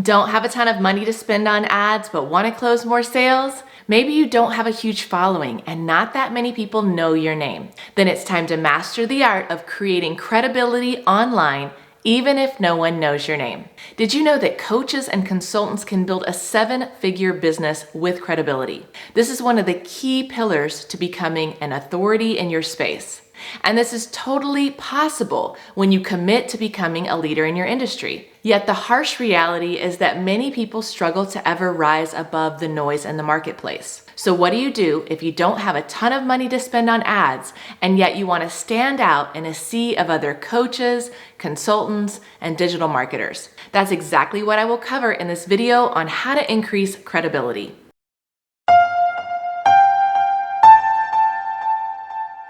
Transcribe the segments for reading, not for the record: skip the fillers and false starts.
Don't have a ton of money to spend on ads but want to close more sales? Maybe you don't have a huge following and not that many people know your name. Then it's time to master the art of creating credibility online even if no one knows your name. Did you know that coaches and consultants can build a 7-figure business with credibility? This is one of the key pillars to becoming an authority in your space. And this is totally possible when you commit to becoming a leader in your industry. Yet the harsh reality is that many people struggle to ever rise above the noise in the marketplace. So what do you do if you don't have a ton of money to spend on ads, and yet you want to stand out in a sea of other coaches, consultants, and digital marketers? That's exactly what I will cover in this video on how to increase credibility.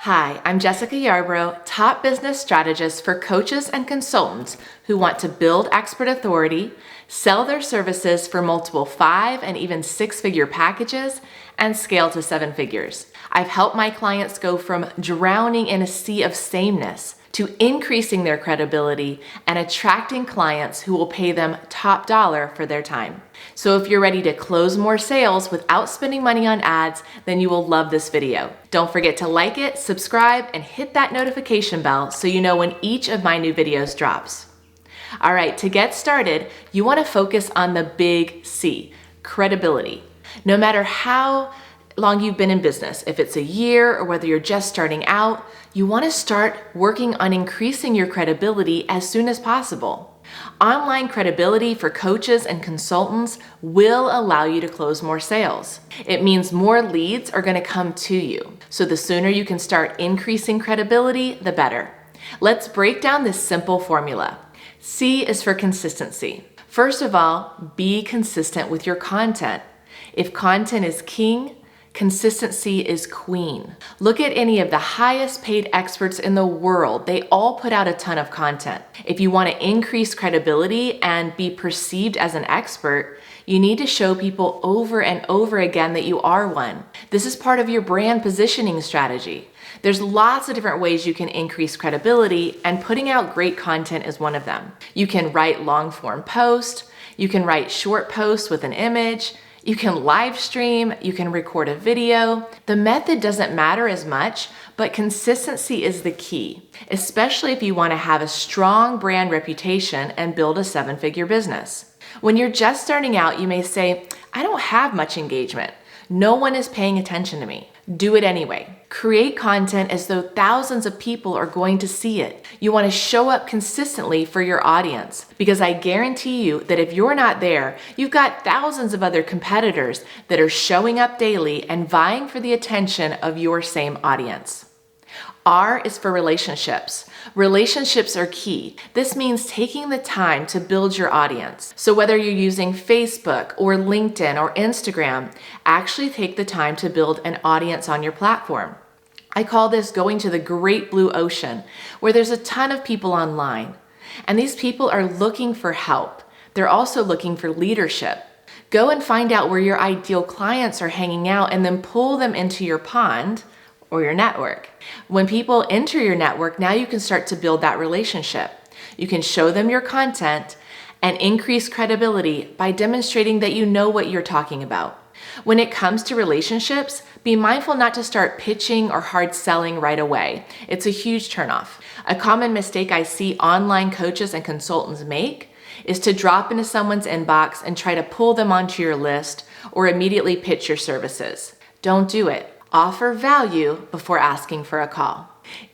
Hi, I'm Jessica Yarbrough, top business strategist for coaches and consultants who want to build expert authority, sell their services for multiple 5 and even 6-figure packages, and scale to 7 figures. I've helped my clients go from drowning in a sea of sameness to increasing their credibility and attracting clients who will pay them top dollar for their time. So if you're ready to close more sales without spending money on ads, then you will love this video. Don't forget to like it, subscribe, and hit that notification bell so you know when each of my new videos drops. All right, to get started, you want to focus on the big C, credibility. No matter how long you've been in business, if it's a year or whether you're just starting out, you want to start working on increasing your credibility as soon as possible. Online credibility for coaches and consultants will allow you to close more sales. It means more leads are going to come to you. So the sooner you can start increasing credibility, the better. Let's break down this simple formula. C is for consistency. First of all, be consistent with your content. If content is king, consistency is queen. Look at any of the highest paid experts in the world. They all put out a ton of content. If you want to increase credibility and be perceived as an expert, you need to show people over and over again that you are one. This is part of your brand positioning strategy. There's lots of different ways you can increase credibility, and putting out great content is one of them. You can write long form posts, you can write short posts with an image, you can live stream, you can record a video. The method doesn't matter as much, but consistency is the key, especially if you want to have a strong brand reputation and build a 7-figure business. When you're just starting out, you may say, I don't have much engagement. No one is paying attention to me. Do it anyway. Create content as though thousands of people are going to see it. You want to show up consistently for your audience, because I guarantee you that if you're not there, you've got thousands of other competitors that are showing up daily and vying for the attention of your same audience. R is for relationships. Relationships are key. This means taking the time to build your audience. So whether you're using Facebook or LinkedIn or Instagram, actually take the time to build an audience on your platform. I call this going to the great blue ocean, where there's a ton of people online. And these people are looking for help. They're also looking for leadership. Go and find out where your ideal clients are hanging out and then pull them into your pond or your network. When people enter your network, now you can start to build that relationship. You can show them your content and increase credibility by demonstrating that you know what you're talking about. When it comes to relationships, be mindful not to start pitching or hard selling right away. It's a huge turnoff. A common mistake I see online coaches and consultants make is to drop into someone's inbox and try to pull them onto your list or immediately pitch your services. Don't do it. Offer value before asking for a call.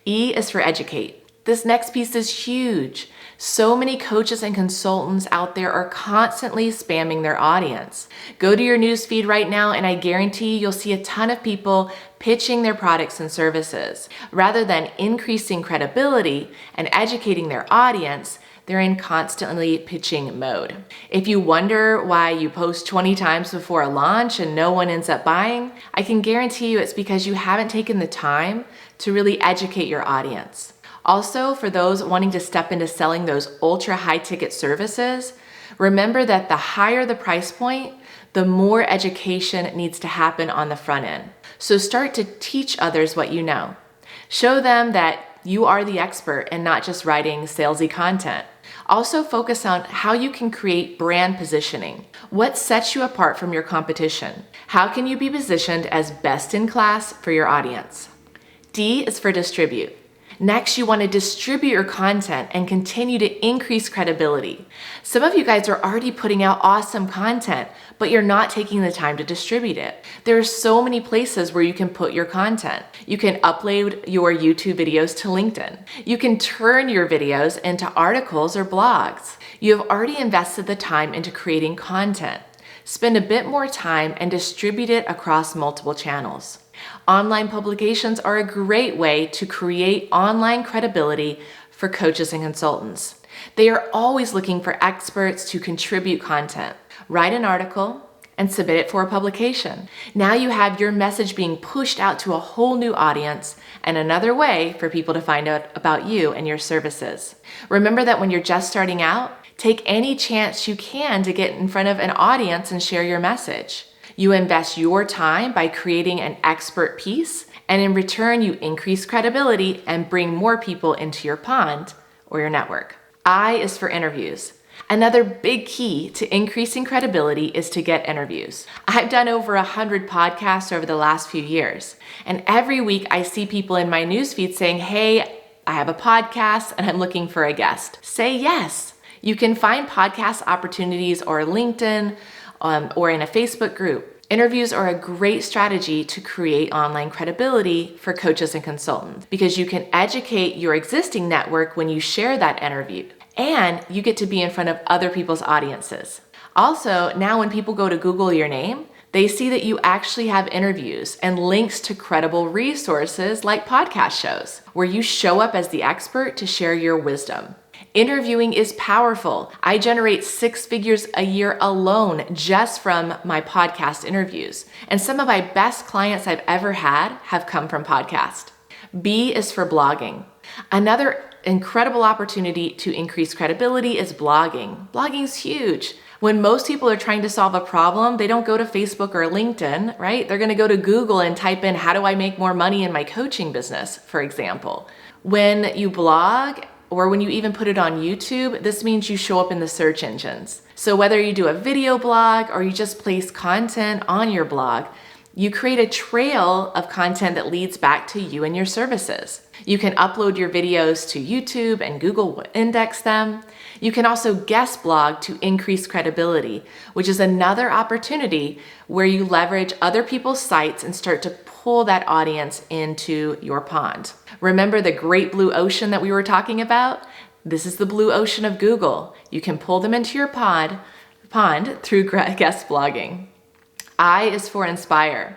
E is for educate. This next piece is huge. So many coaches and consultants out there are constantly spamming their audience. Go to your newsfeed right now and I guarantee you'll see a ton of people pitching their products and services. Rather than increasing credibility and educating their audience, they're in constantly pitching mode. If you wonder why you post 20 times before a launch and no one ends up buying, I can guarantee you it's because you haven't taken the time to really educate your audience. Also, for those wanting to step into selling those ultra high ticket services, remember that the higher the price point, the more education needs to happen on the front end. So start to teach others what you know. Show them that you are the expert and not just writing salesy content. Also focus on how you can create brand positioning. What sets you apart from your competition? How can you be positioned as best in class for your audience? D is for distribute. Next, you want to distribute your content and continue to increase credibility. Some of you guys are already putting out awesome content, but you're not taking the time to distribute it. There are so many places where you can put your content. You can upload your YouTube videos to LinkedIn. You can turn your videos into articles or blogs. You have already invested the time into creating content. Spend a bit more time and distribute it across multiple channels. Online publications are a great way to create online credibility for coaches and consultants. They are always looking for experts to contribute content. Write an article and submit it for a publication. Now you have your message being pushed out to a whole new audience and another way for people to find out about you and your services. Remember that when you're just starting out, take any chance you can to get in front of an audience and share your message. You invest your time by creating an expert piece, and in return, you increase credibility and bring more people into your pond or your network. I is for interviews. Another big key to increasing credibility is to get interviews. I've done over 100 podcasts over the last few years, and every week I see people in my newsfeed saying, "Hey, I have a podcast and I'm looking for a guest." Say yes. You can find podcast opportunities or LinkedIn, or in a Facebook group. Interviews are a great strategy to create online credibility for coaches and consultants because you can educate your existing network when you share that interview, and you get to be in front of other people's audiences. Also, now when people go to Google your name, they see that you actually have interviews and links to credible resources like podcast shows where you show up as the expert to share your wisdom. Interviewing is powerful. I generate 6 figures a year alone just from my podcast interviews. And some of my best clients I've ever had have come from podcast. B is for blogging. Another incredible opportunity to increase credibility is blogging. Blogging's huge. When most people are trying to solve a problem, they don't go to Facebook or LinkedIn, right? They're going to go to Google and type in, "How do I make more money in my coaching business?" for example. When you blog, or when you even put it on YouTube, this means you show up in the search engines. So whether you do a video blog or you just place content on your blog, you create a trail of content that leads back to you and your services. You can upload your videos to YouTube and Google will index them. You can also guest blog to increase credibility, which is another opportunity where you leverage other people's sites and start to pull that audience into your pond. Remember the great blue ocean that we were talking about? This is the blue ocean of Google. You can pull them into your pond through guest blogging. I is for inspire.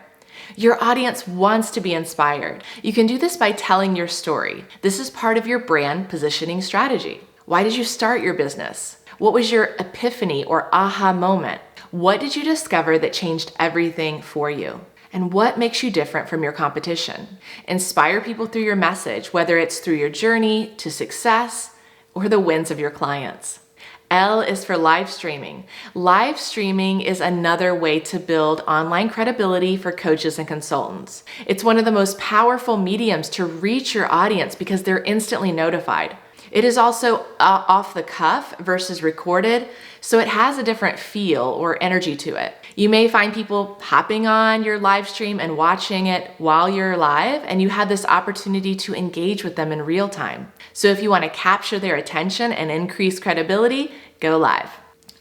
Your audience wants to be inspired. You can do this by telling your story. This is part of your brand positioning strategy. Why did you start your business? What was your epiphany or aha moment? What did you discover that changed everything for you? And what makes you different from your competition? Inspire people through your message, whether it's through your journey to success or the wins of your clients. L is for live streaming. Live streaming is another way to build online credibility for coaches and consultants. It's one of the most powerful mediums to reach your audience because they're instantly notified. It is also off the cuff versus recorded, so it has a different feel or energy to it. You may find people hopping on your live stream and watching it while you're live, and you have this opportunity to engage with them in real time. So if you want to capture their attention and increase credibility, go live.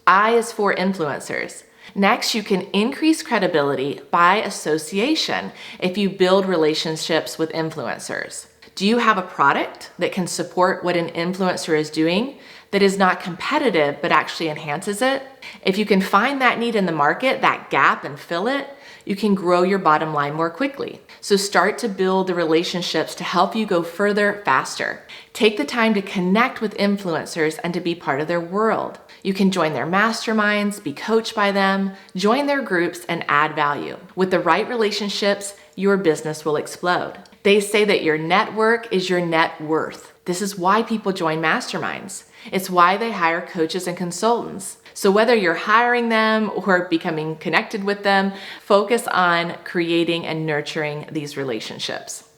I is for influencers. Next, you can increase credibility by association if you build relationships with influencers. Do you have a product that can support what an influencer is doing that is not competitive but actually enhances it? If you can find that need in the market, that gap, and fill it, you can grow your bottom line more quickly. So start to build the relationships to help you go further faster. Take the time to connect with influencers and to be part of their world. You can join their masterminds, be coached by them, join their groups, and add value. With the right relationships, your business will explode. They say that your network is your net worth. This is why people join masterminds. It's why they hire coaches and consultants. So whether you're hiring them or becoming connected with them, focus on creating and nurturing these relationships.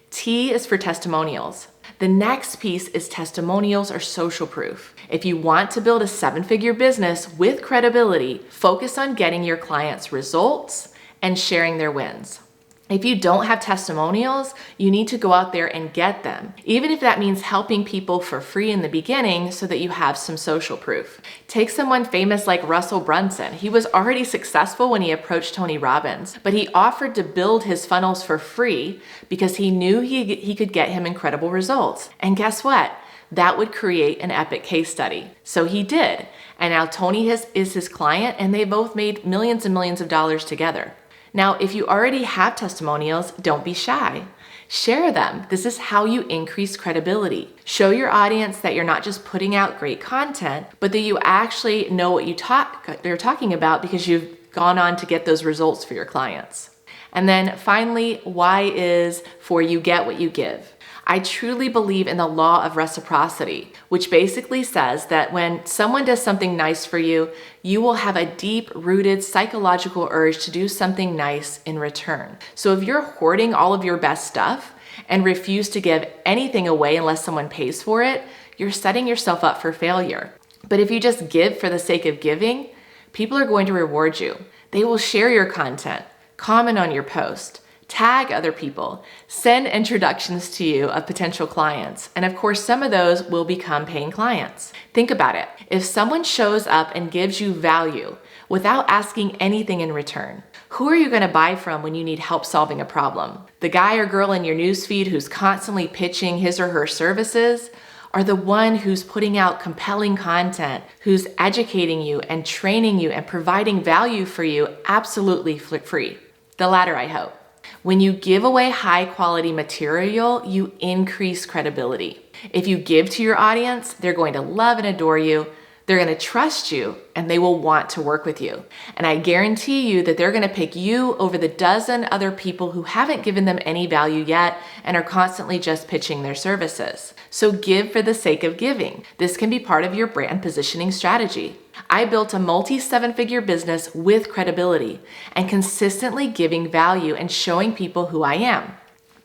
T is for testimonials. The next piece is testimonials or social proof. If you want to build a 7-figure business with credibility, focus on getting your clients results and sharing their wins. If you don't have testimonials, you need to go out there and get them, even if that means helping people for free in the beginning so that you have some social proof. Take someone famous like Russell Brunson. He was already successful when he approached Tony Robbins, but he offered to build his funnels for free because he knew he could get him incredible results. And guess what? That would create an epic case study. So he did. And now Tony is his client, and they both made millions and millions of dollars together. Now, if you already have testimonials, don't be shy. Share them. This is how you increase credibility. Show your audience that you're not just putting out great content, but that you actually know what you're talking about because you've gone on to get those results for your clients. And then finally, why is for you get what you give. I truly believe in the law of reciprocity, which basically says that when someone does something nice for you, you will have a deep-rooted psychological urge to do something nice in return. So if you're hoarding all of your best stuff and refuse to give anything away unless someone pays for it, you're setting yourself up for failure. But if you just give for the sake of giving, people are going to reward you. They will share your content, comment on your post, tag other people, send introductions to you of potential clients, and of course some of those will become paying clients. Think about it. If someone shows up and gives you value without asking anything in return, who are you going to buy from when you need help solving a problem? The guy or girl in your newsfeed who's constantly pitching his or her services, or the one who's putting out compelling content, who's educating you and training you and providing value for you absolutely free? The latter, I hope. When you give away high quality material, you increase credibility. If you give to your audience, they're going to love and adore you, they're going to trust you, and they will want to work with you. And I guarantee you that they're going to pick you over the dozen other people who haven't given them any value yet and are constantly just pitching their services. So give for the sake of giving. This can be part of your brand positioning strategy. I built a multi-7-figure business with credibility and consistently giving value and showing people who I am.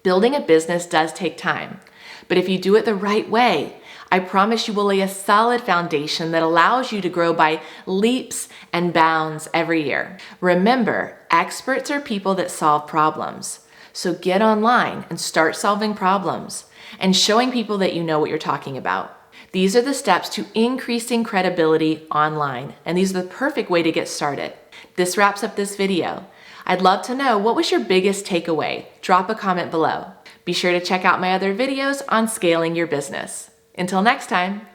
Building a business does take time, but if you do it the right way, I promise you will lay a solid foundation that allows you to grow by leaps and bounds every year. Remember, experts are people that solve problems. So get online and start solving problems and showing people that you know what you're talking about. These are the steps to increasing credibility online, and these are the perfect way to get started. This wraps up this video. I'd love to know, what was your biggest takeaway? Drop a comment below. Be sure to check out my other videos on scaling your business. Until next time.